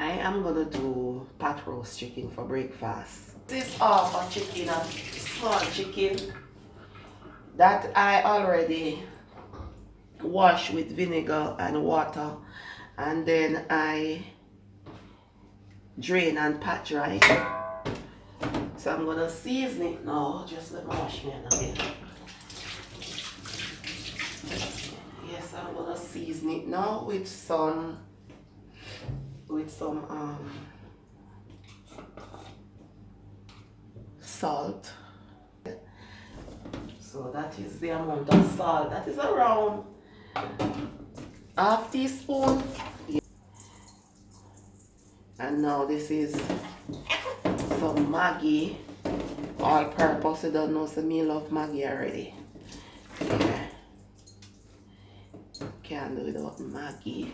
I am gonna do pot roast chicken for breakfast. This is half a chicken, a small chicken that I already wash with vinegar and water, and then I drain and pat dry. So I'm gonna season it now. Just let me wash my hand again. Yes, I'm gonna season it now with some salt. So that is the amount of salt. That is around half teaspoon. And now this is some Maggi, all purpose. You don't know, so me love Maggi already. Yeah. Can't do without Maggi.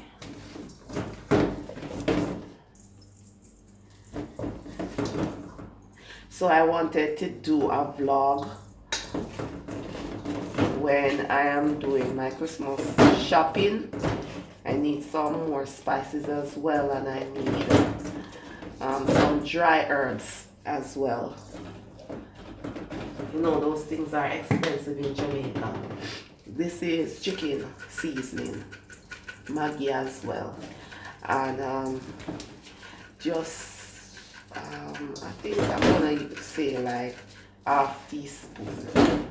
So I wanted to do a vlog when I am doing my Christmas shopping. I need some more spices as well, and I need some dry herbs as well. You know, those things are expensive in Jamaica. This is chicken seasoning, Maggi as well, and I think I'm gonna say like half teaspoon.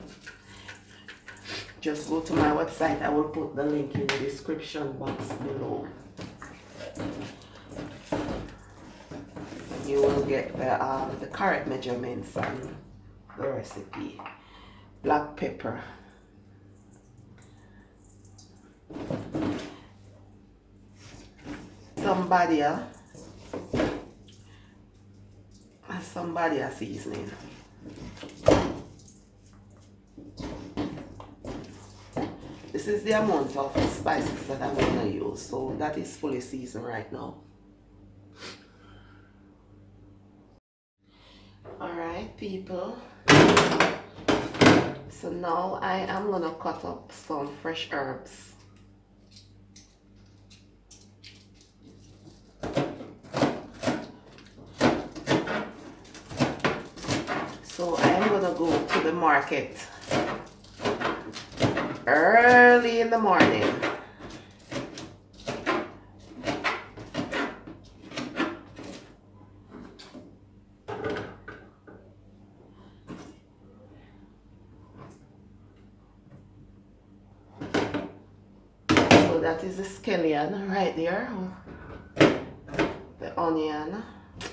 Just go to my website. I will put the link in the description box below. You will get the correct measurements and the recipe. Black pepper. Somebody seasoning. This is the amount of spices that I'm gonna use, so that is fully seasoned right now. Alright people, so now I am gonna cut up some fresh herbs. So I am gonna go to the market early in the morning. So that is the scallion right there. The onion,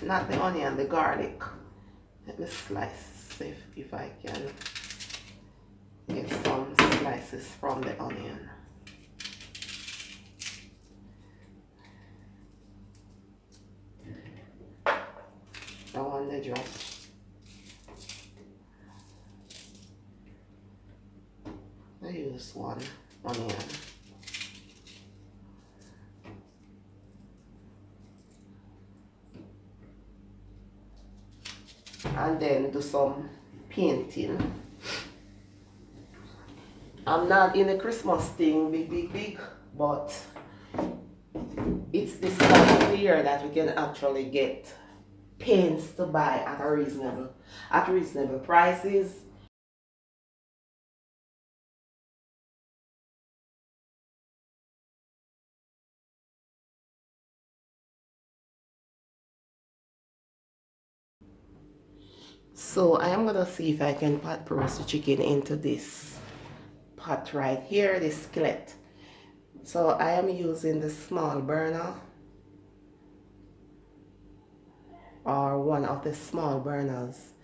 not the onion, the garlic. Let me slice if I can get some slices from the onion. I want the drop. I use one onion. And then do some painting. I'm not in the Christmas thing big, but it's this time of the year that we can actually get paints to buy at reasonable prices. So I am gonna see if I can pot roast the chicken into this pot right here, this skillet. So I am using the small burner, or one of the small burners.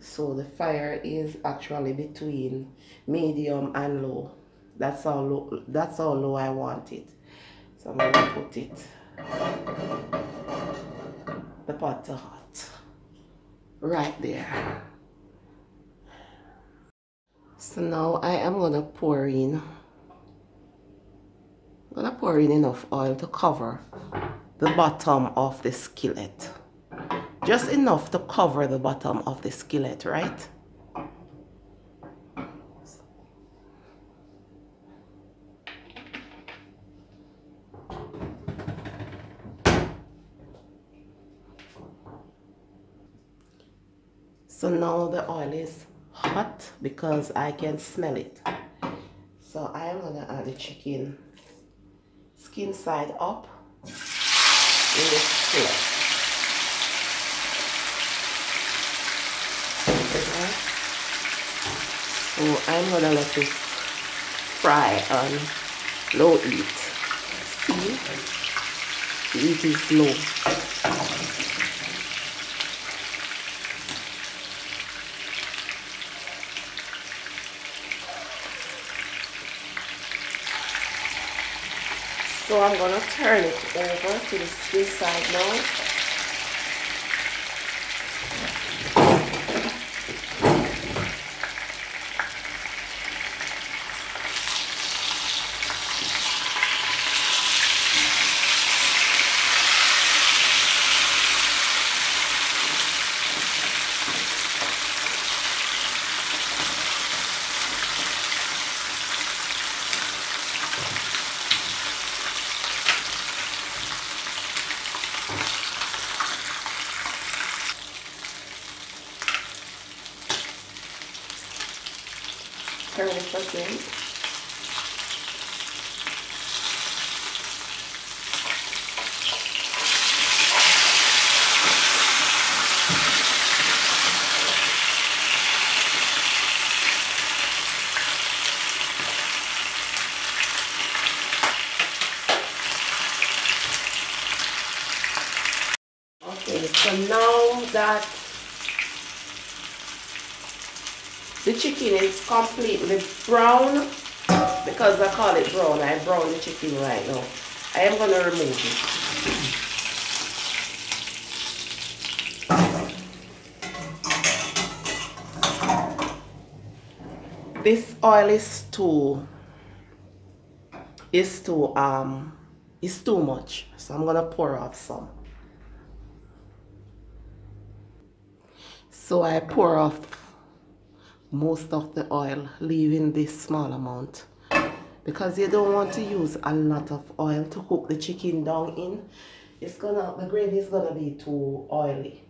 So the fire is actually between medium and low. That's how low I want it. So I'm gonna put it, the pot to hot right there. So now I am gonna pour in enough oil to cover the bottom of the skillet. Just enough to cover the bottom of the skillet, right? So now the oil is hot because I can smell it. So I am gonna add the chicken skin side up in the skillet. Okay. So I'm gonna let it fry on low heat. See, the heat is low. So I'm gonna turn it over to this side now. Turn it again. Okay, so now that the chicken is completely brown, because I call it brown, I brown the chicken right now. I am going to remove it. This oil is too much, so I'm going to pour off some. So I pour off most of the oil, leaving this small amount, because you don't want to use a lot of oil to cook the chicken down in. The gravy is gonna be too oily,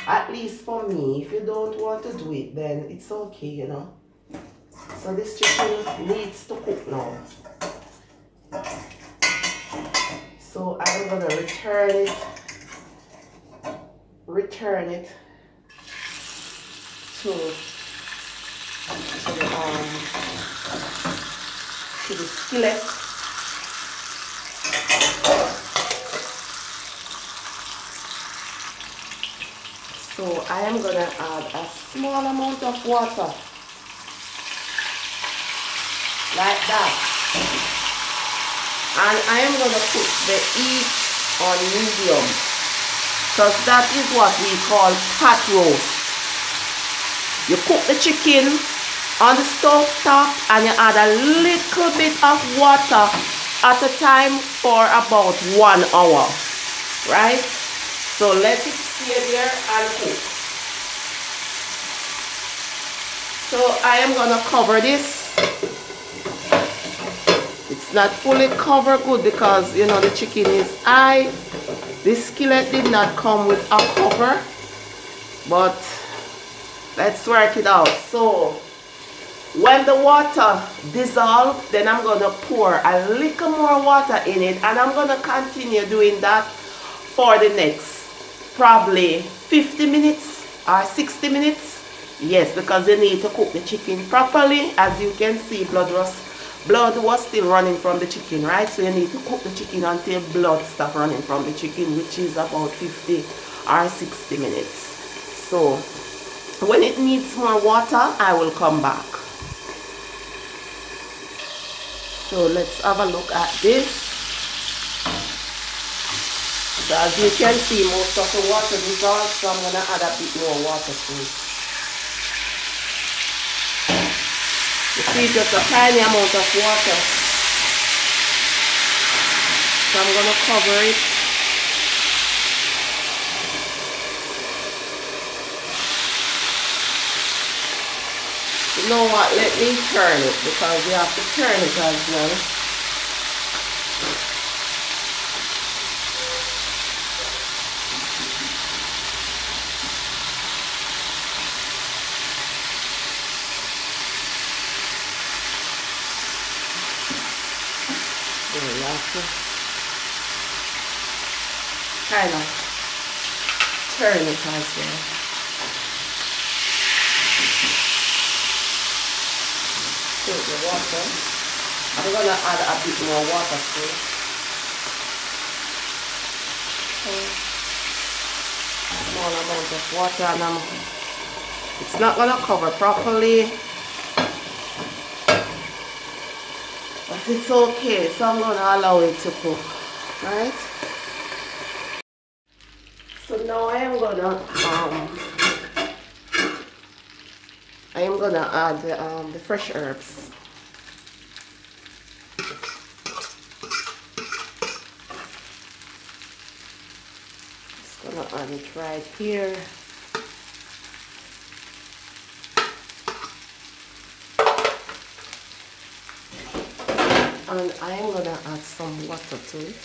at least for me. If you don't want to do it, then it's okay, you know. So this chicken needs to cook now. So I'm gonna return it to the skillet. So I am gonna add a small amount of water, like that, and I am gonna put the heat on medium, because that is what we call pot roast. You cook the chicken on the stove top and you add a little bit of water at a time for about 1 hour, right? So let it stay there and cook. So I am gonna cover this. It's not fully covered good because, you know, the chicken is high. This skillet did not come with a cover, but let's work it out. So when the water dissolves, then I'm going to pour a little more water in it, and I'm going to continue doing that for the next probably 50 minutes or 60 minutes. Yes, because you need to cook the chicken properly. As you can see, blood was still running from the chicken, right? So you need to cook the chicken until blood stops running from the chicken, which is about 50 or 60 minutes. So when it needs more water, I will come back. So let's have a look at this. So as you can see, most of the water dissolved, so I'm going to add a bit more water to it. You see, just a tiny amount of water. So I'm going to cover it. You know what, let me turn it, because you have to turn it as well. to kind of turn it as well. Take the water. I'm gonna add a bit more water to it. Small amount of water, and it's not gonna cover properly, but it's okay. So I'm gonna allow it to cook, right? So now I am gonna add the fresh herbs. Just gonna add it right here. And I am gonna add some water to it.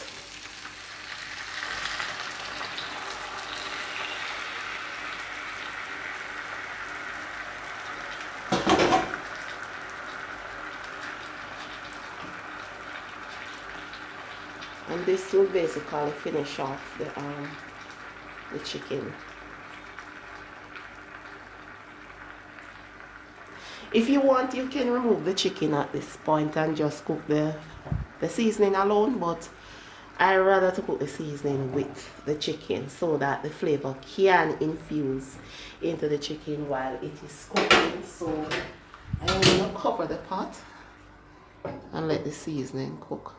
And this will basically finish off the chicken. If you want, you can remove the chicken at this point and just cook the seasoning alone, but I rather to cook the seasoning with the chicken so that the flavor can infuse into the chicken while it is cooking. So I'm going to cover the pot and let the seasoning cook.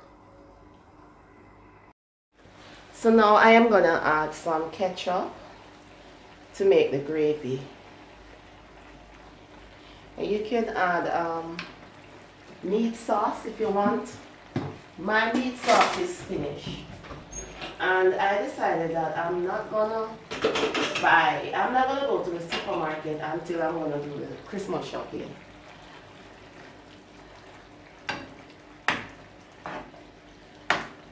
So now I am going to add some ketchup to make the gravy. And you can add meat sauce if you want. My meat sauce is finished, and I decided that I'm not gonna go to the supermarket until I'm gonna do the Christmas shopping.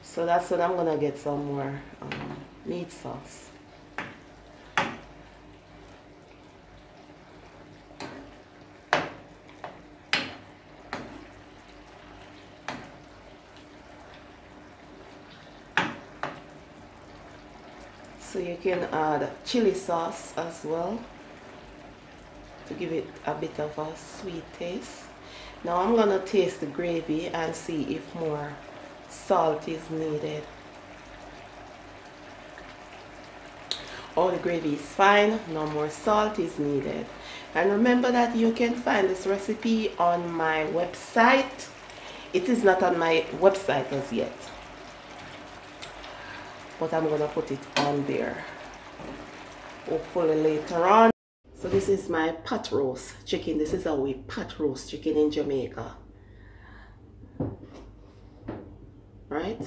So that's when I'm gonna get some more meat sauce. So you can add chili sauce as well to give it a bit of a sweet taste. Now I'm gonna taste the gravy and see if more salt is needed. Oh, the gravy is fine, no more salt is needed. And remember that you can find this recipe on my website. It is not on my website as yet, but I'm gonna put it on there hopefully later on. So this is my pot roast chicken. This is how we pot roast chicken in Jamaica, right?